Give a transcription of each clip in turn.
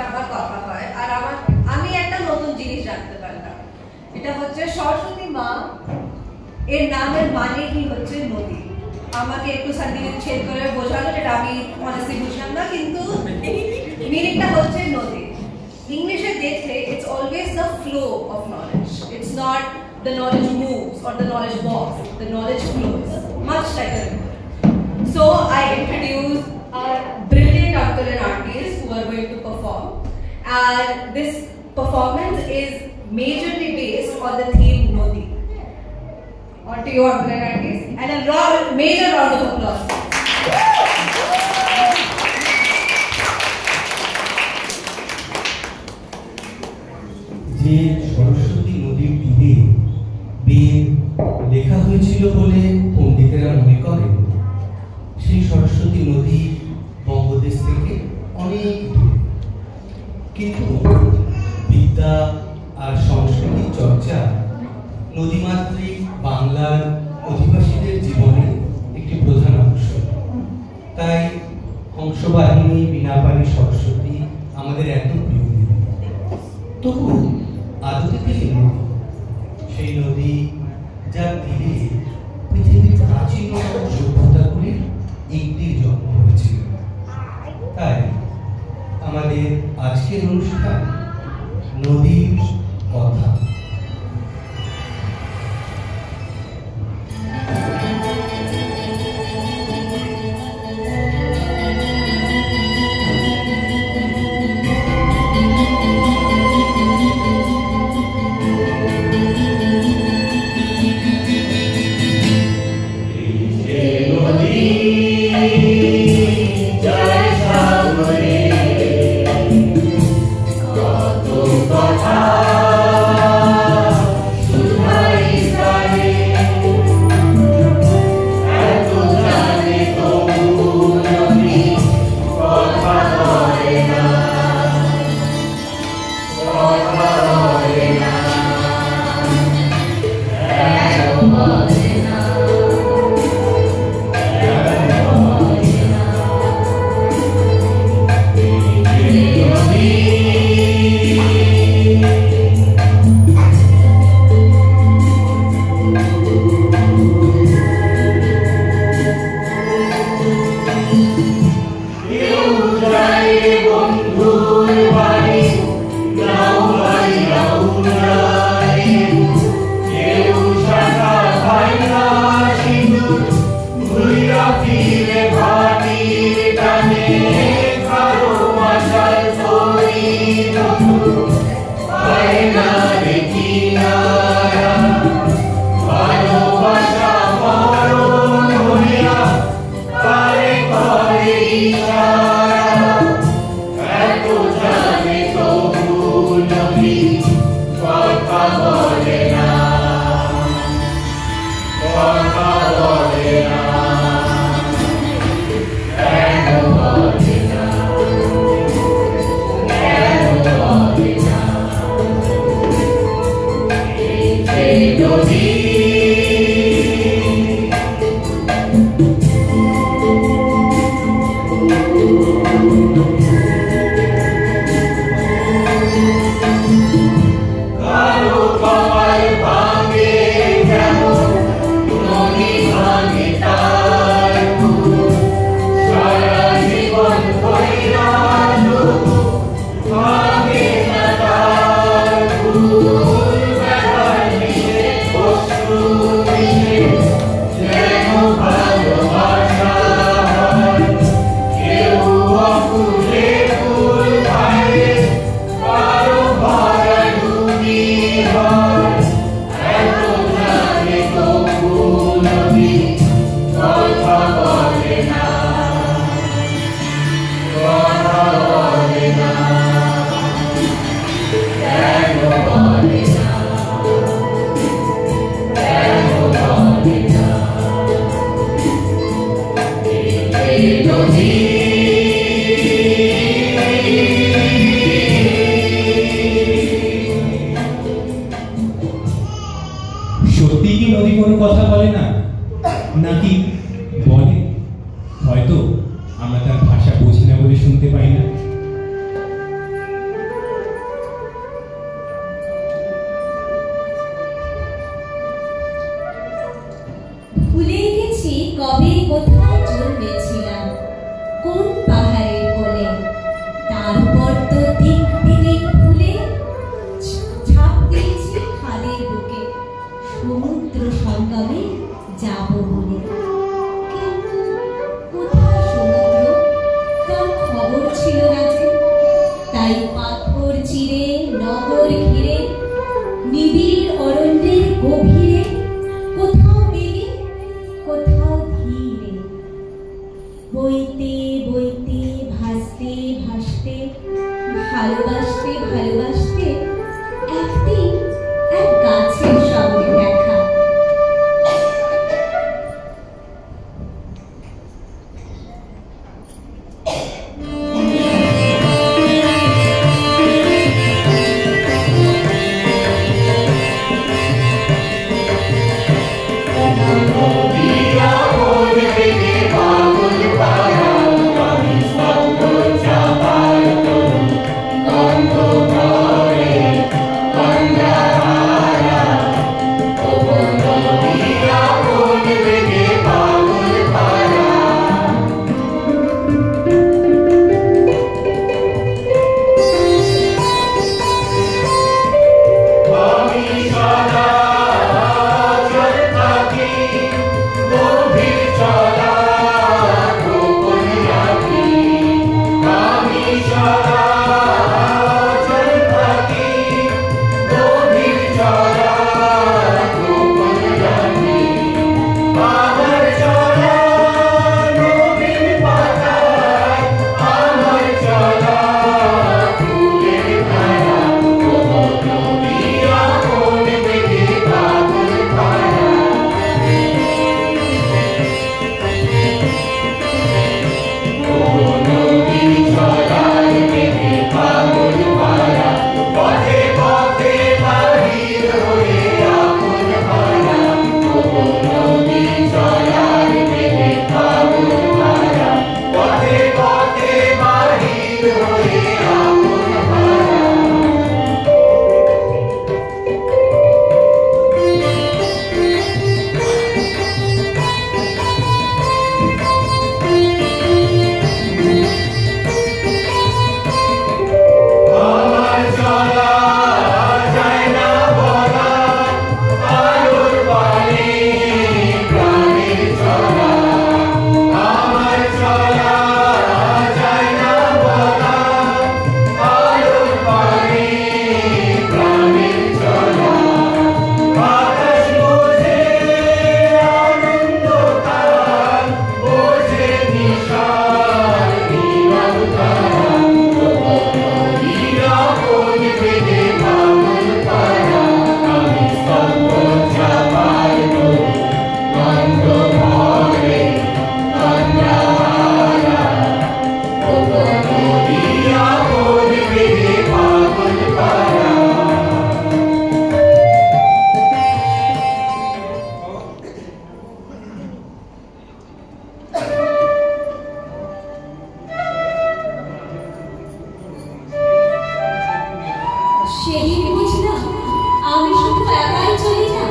আমার কথা হয় আর আমি একটা নতুন জিনিস জানতে পারলাম। এটা হচ্ছে সরস্বতী মা এর নামের মানে কি হচ্ছে নদী। আমাকে একটু সাইন্টিফিক করে বোঝালো, যেটা আমি অনেস্টলি বুঝলাম না, কিন্তু মিনিংটা হচ্ছে নদী। ইংলিশে দেখলে it's always the flow of knowledge. It's not the knowledge moves or the knowledge walks. The knowledge flows, much like a river. So I introduce our brilliant uncle and aunties who are going to perform, and this performance is majorly based on the theme Nodi. On to you, uncle and aunties, and a major round of applause. যে সরস্বতী নদীর তীরে বেদ লেখা হয়েছিল বলে পণ্ডিতেরা মনে করেন, সেই সরস্বতী নদী বঙ্গদেশ থেকে অনেক দূরে। কিন্তু বিদ্যা আর সংস্কৃতির চর্চা নদীমাতৃক বাংলার অধিবাসীদের জীবনে একটি প্রধান অংশ। তাই হংসবাহিনী, বীণাপাণি, সরস্বতী আমাদের এত প্রিয়। তবু আদতে পেলে নদী, সেই নদী যার তীরে পৃথিবীর প্রাচীনতম সভ্যতাগুলির একটির জন্ম হয়েছিল। তাই আমাদের আজকের অনুষ্ঠান নদীর কথা। ভালোবাসতে ভালোবাসতে একদিন এক গাছের সঙ্গে দেখা। সেদিন বুঝলাম আমি শুধু একাই চলি না,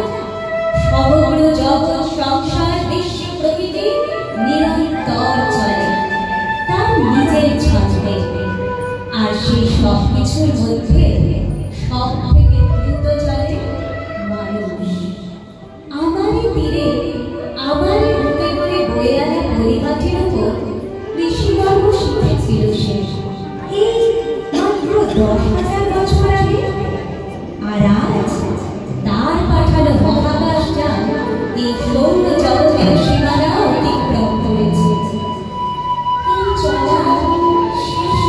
সমগ্র জগৎ সংসার বিশ্ব প্রকৃতি নিরন্তর চলে তার নিজের ছন্দে। আর সেই সব কিছুর মধ্যে সব থেকে দ্রুত চলে মানুষ। আমারই তীরে আমারই বুকে করে বয়ে আনা পরিপাটির উপর ঋষিবর্গ শিখেছিল সে এই মাত্র 10,000 বছর আগে। আর আজ তার পাঠানো মহাকাশ যান এই সৌর জগতের সীমানা অতিক্রম করেছে। এই চলা শেষ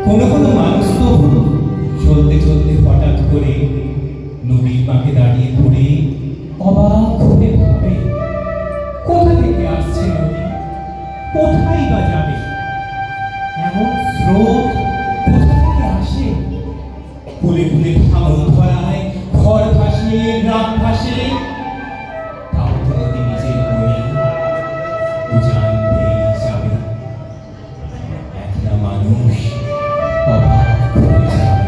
কোনো কোনো মানুষ তো চলতে চলতে হঠাৎ করে নদীর পাড়ে দাঁড়িয়ে পড়ে অবাক হয়ে ভাবে, কোথা থেকে আসছে নদী, কোথায় বা যাবে? এমন স্রোত কোথা থেকে আসে? ফুলে ফুলে ভাঙন ধরায়, ঘর ভাসে, গ্রাম ভাসে। তাও তো নদী নিজের মনে উজান পেয়ে যাবে। একটা মানুষ অবাক হয়ে যাবে।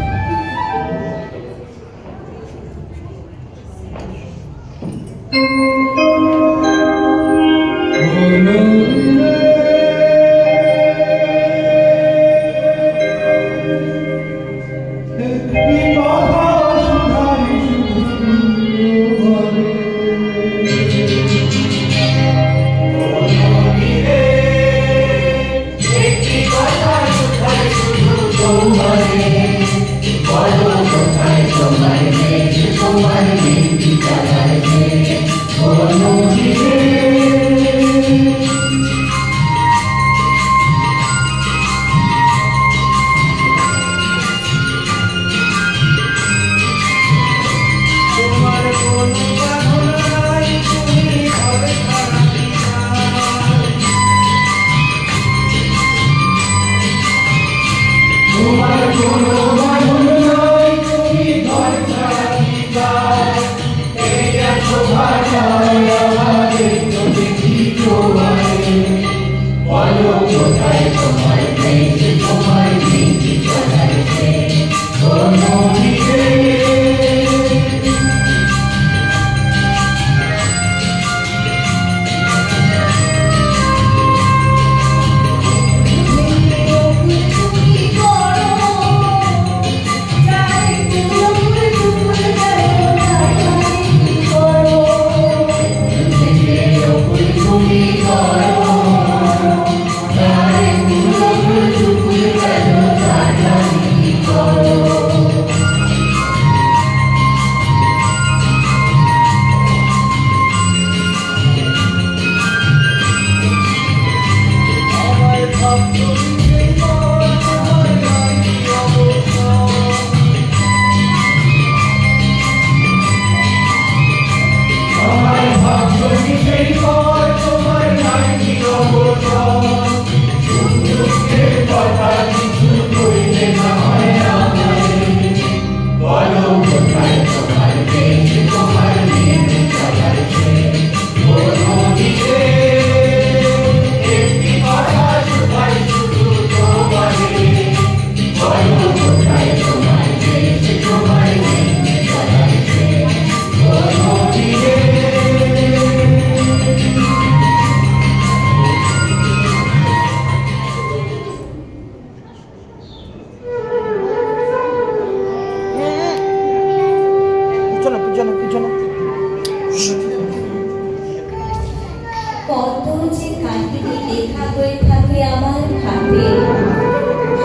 কত যে কাহিনী লেখা হয়ে থাকে আমার খাতে,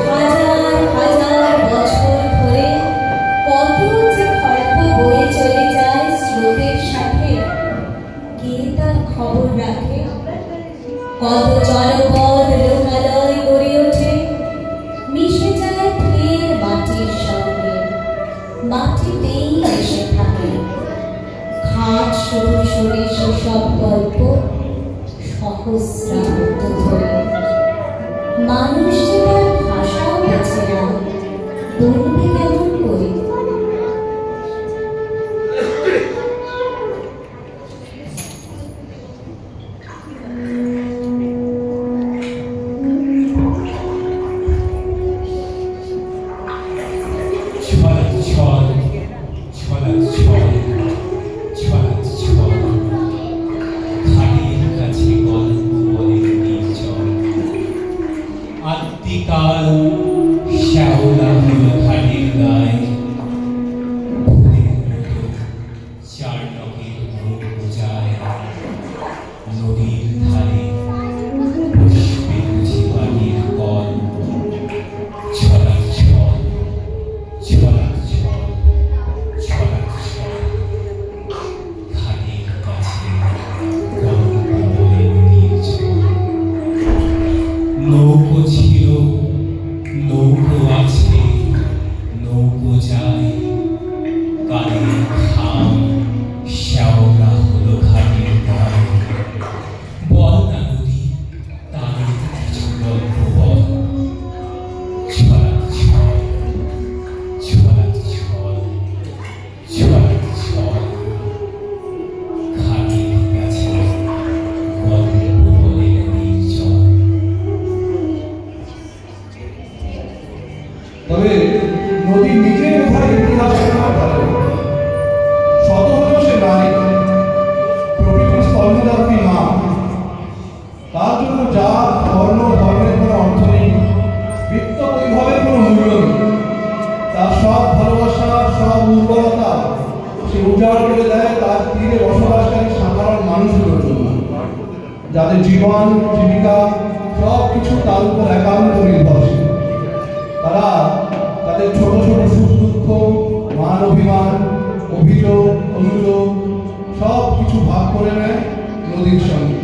হাজার হাজার বছর ধরে কত যে গল্প বয়ে চলে যায় স্রোতের সাথে। কে তার খবর রাখে? কত জনপদ লোকালয় গড়ে ওঠে, মিশে যায় ফের মাটির সঙ্গে, মাটিতেই এসে থাকে। ঘাট সরু সরে সেসব গল্প সহস্রাব্দ ধরে। মানুষ যে তার ভাষাও বোঝে না, বলবে কেমন করে? আত্মিকা যাদের জীবন জীবিকা সবকিছু তার উপর একান্ত নির্ভরশীল। তারা তাদের ছোট ছোট সুখ দুঃখ, মান অভিমান, অভিযোগ অনুযোগ সব কিছু ভাগ করে নেয় নদীর সঙ্গে।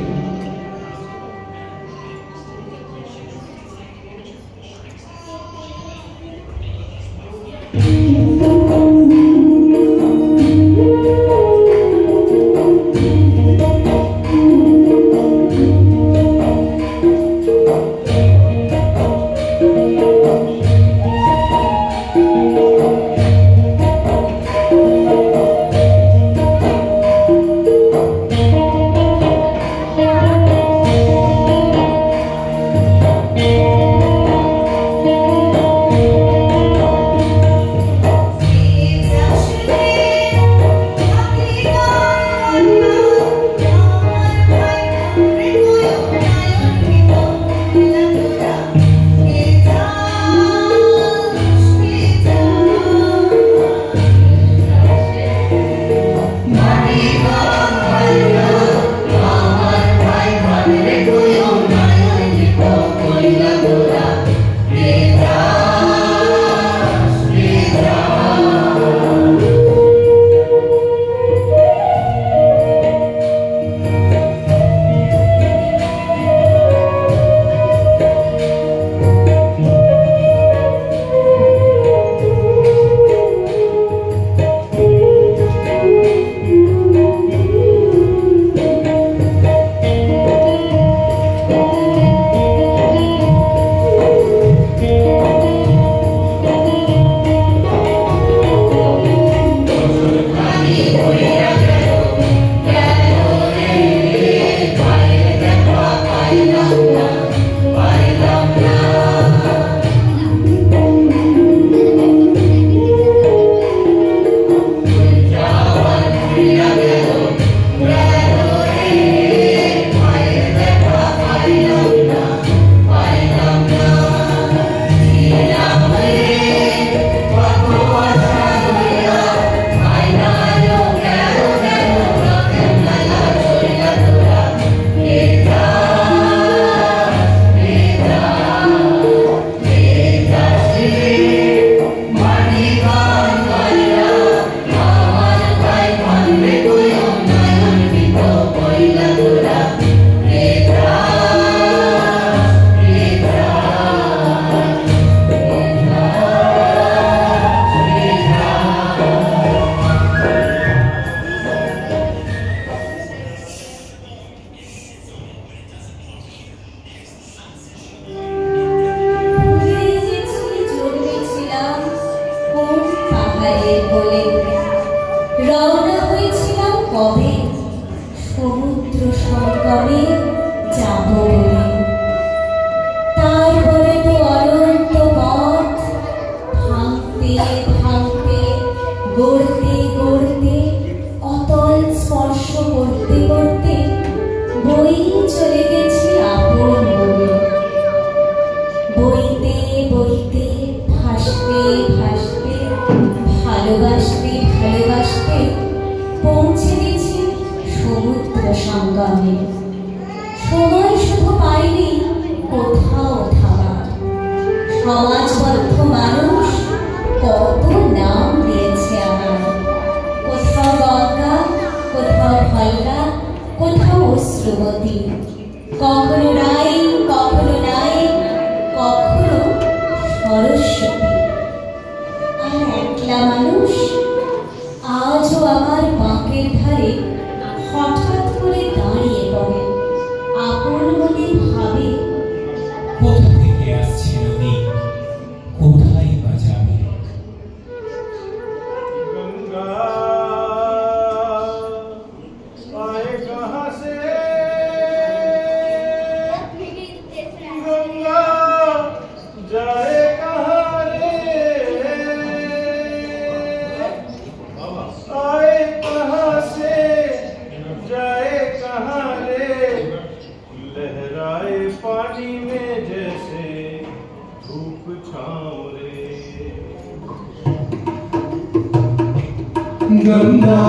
गंगा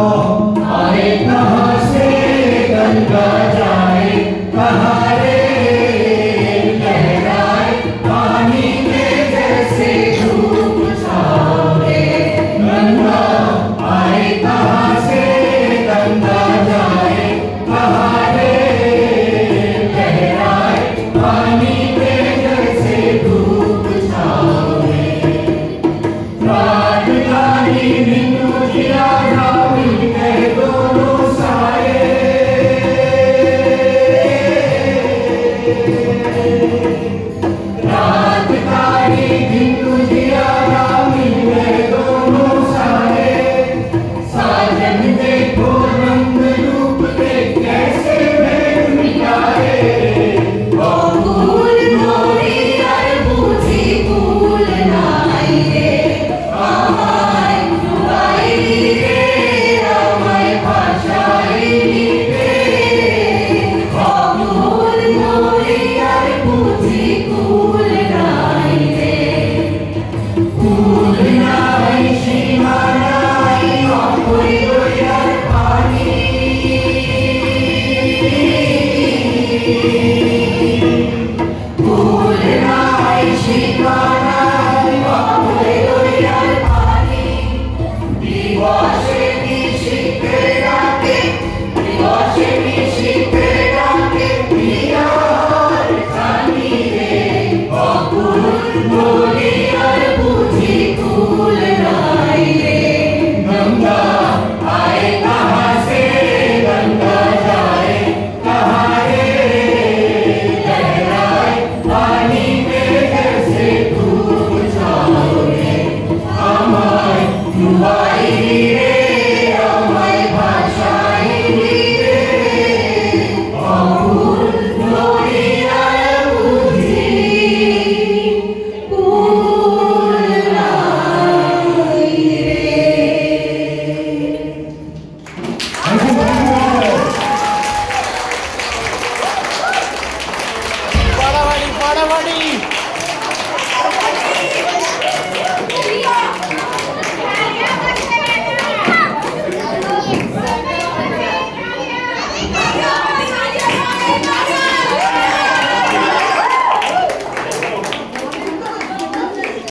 आए कहाँ से गंगा जा